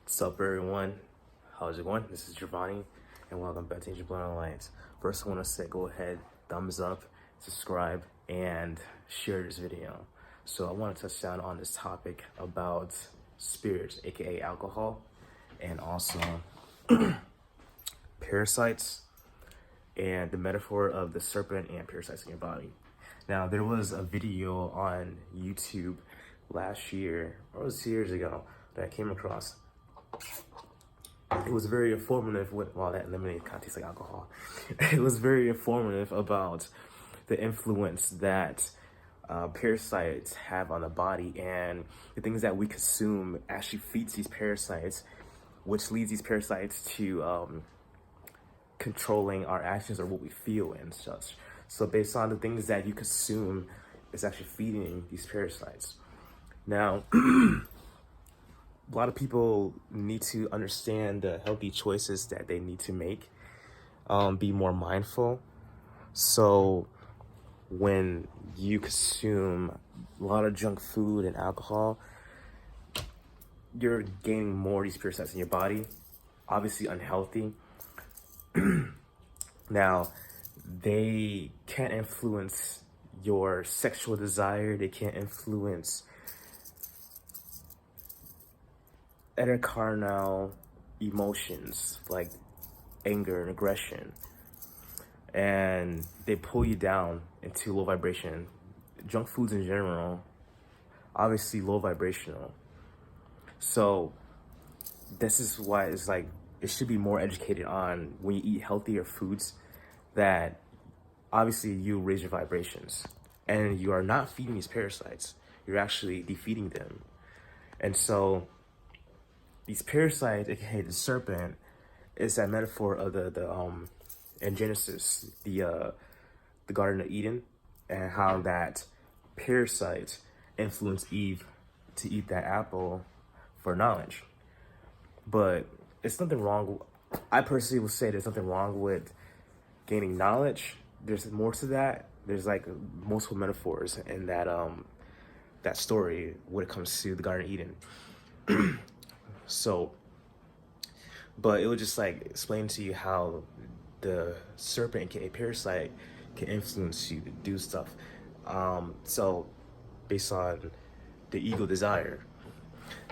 What's up, everyone? How's it going? This is Giovanni, and welcome back to Ancient Bloodlineoflight. First, I want to say go ahead, thumbs up, subscribe, and share this video. So I want to touch down on this topic about spirits, aka alcohol, and also parasites, and the metaphor of the serpent and parasites in your body. Now, there was a video on YouTube last year, or it was years ago, that I came across. It was very informative with, well, that lemonade kind of tastes like alcohol. It was very informative about the influence that parasites have on the body, and the things that we consume actually feeds these parasites, which leads these parasites to controlling our actions or what we feel and such. So based on the things that you consume, it's actually feeding these parasites. Now, a lot of people need to understand the healthy choices that they need to make, be more mindful. So when you consume a lot of junk food and alcohol, you're gaining more of these parasites in your body, obviously unhealthy. Now, they can't influence your sexual desire, they can't influence carnal emotions like anger and aggression, and they pull you down into low vibration. Junk foods in general, obviously low vibrational. So this is why it's like it should be more educated on when you eat healthier foods, that obviously you raise your vibrations and you are not feeding these parasites, you're actually defeating them. And so these parasites, aka the serpent, is that metaphor of the in Genesis, the Garden of Eden, and how that parasite influenced Eve to eat that apple for knowledge. But it's nothing wrong. I personally would say there's nothing wrong with gaining knowledge. There's more to that. There's like multiple metaphors in that that story when it comes to the Garden of Eden. So, but it would just like explain to you how the serpent, aka parasite, can influence you to do stuff. So based on the ego desire.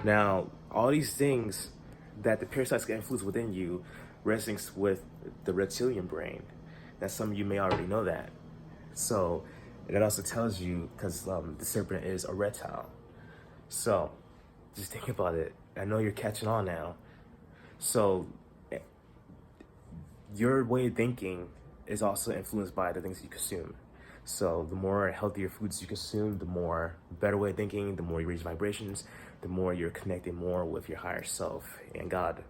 Now, all these things that the parasites can influence within you resonates with the reptilian brain. Now, some of you may already know that. So it also tells you, because the serpent is a reptile. So just think about it. I know you're catching on now. So your way of thinking is also influenced by the things you consume. So the more healthier foods you consume, the more better way of thinking, the more you raise vibrations, the more you're connected more with your higher self and God.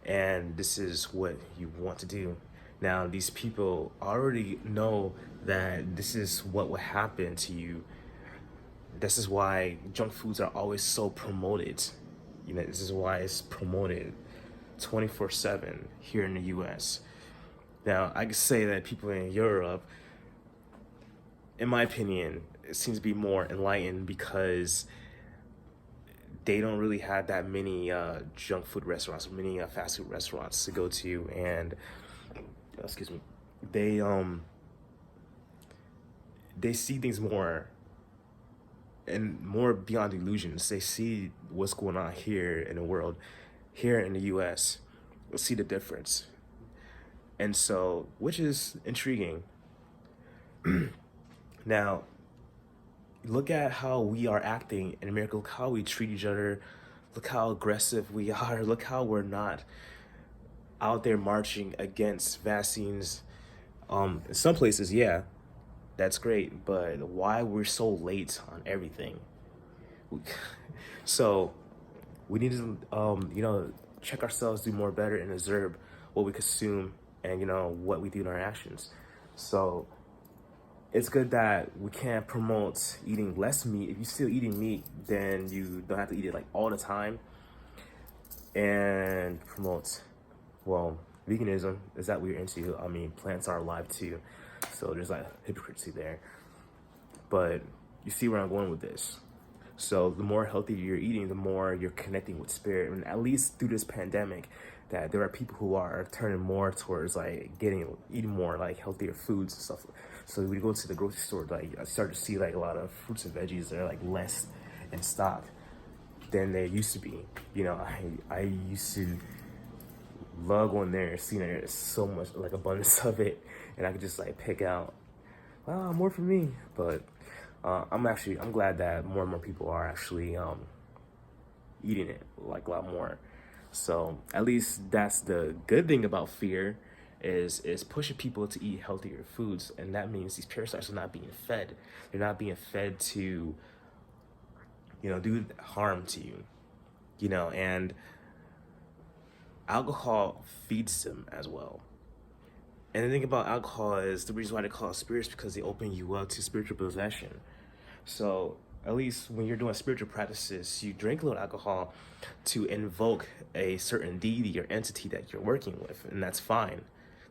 And this is what you want to do. Now, these people already know that this is what will happen to you. This is why junk foods are always so promoted. You know, this is why it's promoted 24/7 here in the US. Now, I could say that people in Europe, in my opinion, it seems to be more enlightened because they don't really have that many junk food restaurants, many fast food restaurants to go to, and excuse me, they see things more and more beyond illusions. They see what's going on here in the world, here in the US, they'll see the difference. And so, which is intriguing. Now, look at how we are acting in America. Look how we treat each other. Look how aggressive we are. Look how we're not out there marching against vaccines. In some places, yeah, that's great. But why we're so late on everything? So we need to, check ourselves, do more better, and observe what we consume and, what we do in our actions. So it's good that we can't promote eating less meat. If you're still eating meat, then you don't have to eat it like all the time. And promote, well, veganism. Is that what you're into? I mean, plants are alive too. So there's like hypocrisy there. But you see where I'm going with this. So the more healthy you're eating, the more you're connecting with spirit. And at least through this pandemic, that there are people who are turning more towards like eating more like healthier foods and stuff. So when you go to the grocery store, like I start to see like a lot of fruits and veggies that are like less in stock than they used to be. You know, I used to love going there and seeing there's so much like abundance of it, and I could just like pick out, wow, more for me. But I'm glad that more and more people are actually eating it like a lot more. So at least that's the good thing about fear, is pushing people to eat healthier foods, and that means these parasites are not being fed. They're not being fed to, you know, do harm to you, you know, and alcohol feeds them as well. And the thing about alcohol is the reason why they call it spirits, because they open you up to spiritual possession. So at least when you're doing spiritual practices, you drink a little alcohol to invoke a certain deity or entity that you're working with, and that's fine.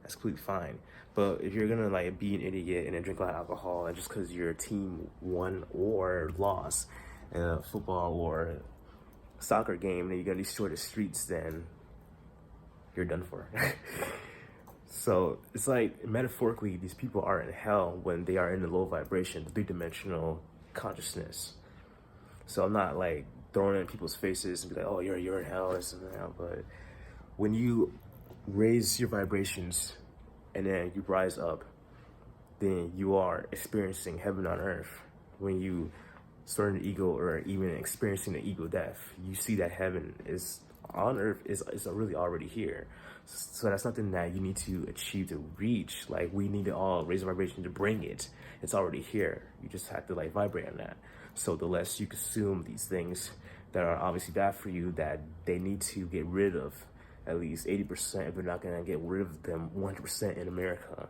That's completely fine. But if you're gonna like be an idiot and then drink a lot of alcohol, and just because your team won or lost in a football or soccer game, and you're gonna destroy the streets, then you're done for. So it's like metaphorically, these people are in hell when they are in the low vibration, the 3-dimensional consciousness. So I'm not like throwing it in people's faces and be like, oh, you're in hell or something like that. But when you raise your vibrations and then you rise up, then you are experiencing heaven on earth. When you start an ego or even experiencing the ego death, you see that heaven is on earth, is really already here. So that's nothing that you need to achieve to reach. Like, we need to all raise the vibration to bring it. It's already here. You just have to like vibrate on that. So the less you consume these things that are obviously bad for you, that they need to get rid of at least 80%, if they're not gonna get rid of them 100% in America,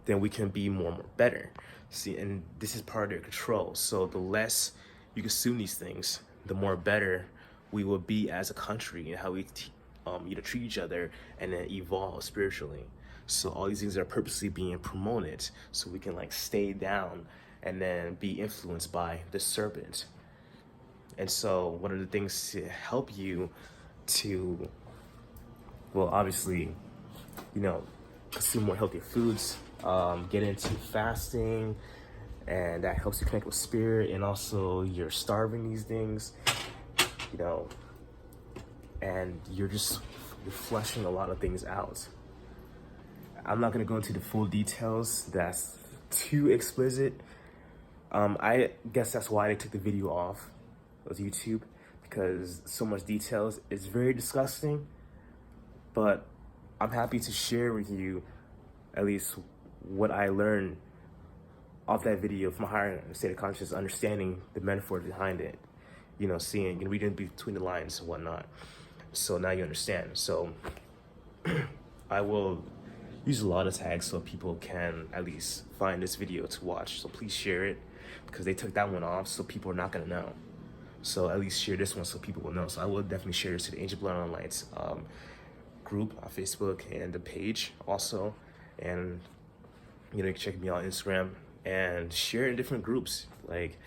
then we can be more and more better. See, and this is part of their control. So the less you consume these things, the more better we will be as a country, and how we treat each other and then evolve spiritually. So all these things are purposely being promoted so we can like stay down and then be influenced by the serpent. And so one of the things to help you to, well, obviously, you know, consume more healthier foods, get into fasting, and that helps you connect with spirit, and also you're starving these things, you know, and you're flushing a lot of things out. I'm not gonna go into the full details, that's too explicit. I guess that's why they took the video off of YouTube, because so much details. It's very disgusting, but I'm happy to share with you at least what I learned off that video from a higher state of consciousness, understanding the metaphors behind it, you know, seeing and reading between the lines and whatnot. So now you understand. So I will use a lot of tags so people can at least find this video to watch. So please share it, because they took that one off, so people are not gonna know. So at least share this one so people will know. So I will definitely share this to the AncientBloodlineoflight's group on Facebook and the page also. And you know, you can check me out on Instagram and share in different groups. Like,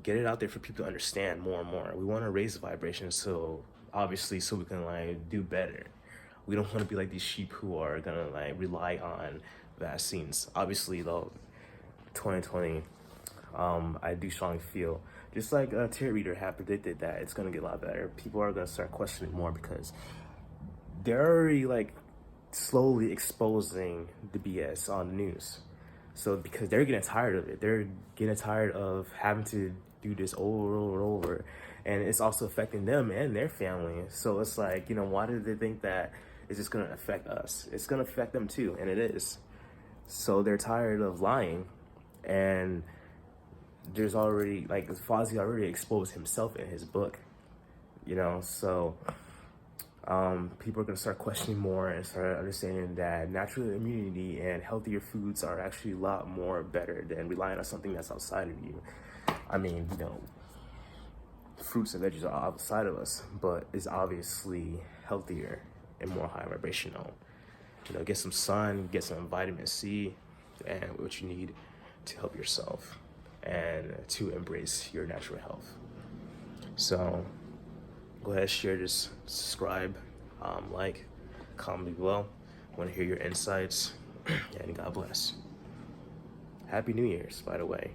get it out there for people to understand more and more. We want to raise the vibration, so obviously, so we can like do better. We don't want to be like these sheep who are gonna like rely on vaccines. Obviously, though, 2020, I do strongly feel, just like a tarot reader had predicted, that it's gonna get a lot better. People are gonna start questioning more, because they're already like slowly exposing the BS on the news. So because they're getting tired of it, they're getting tired of having to do this over and over, and it's also affecting them and their family. So it's like, you know, why do they think that it's just gonna affect us? It's gonna affect them too, and it is. So they're tired of lying, and there's already, like, Fozzie already exposed himself in his book, you know. So people are gonna start questioning more and start understanding that natural immunity and healthier foods are actually a lot more better than relying on something that's outside of you. I mean, you know, fruits and veggies are outside of us, but it's obviously healthier and more high vibrational. You know, get some sun, get some vitamin C, and what you need to help yourself. and to embrace your natural health. So go ahead, share this, subscribe, like, comment below. I want to hear your insights, and God bless. Happy New Year's, by the way.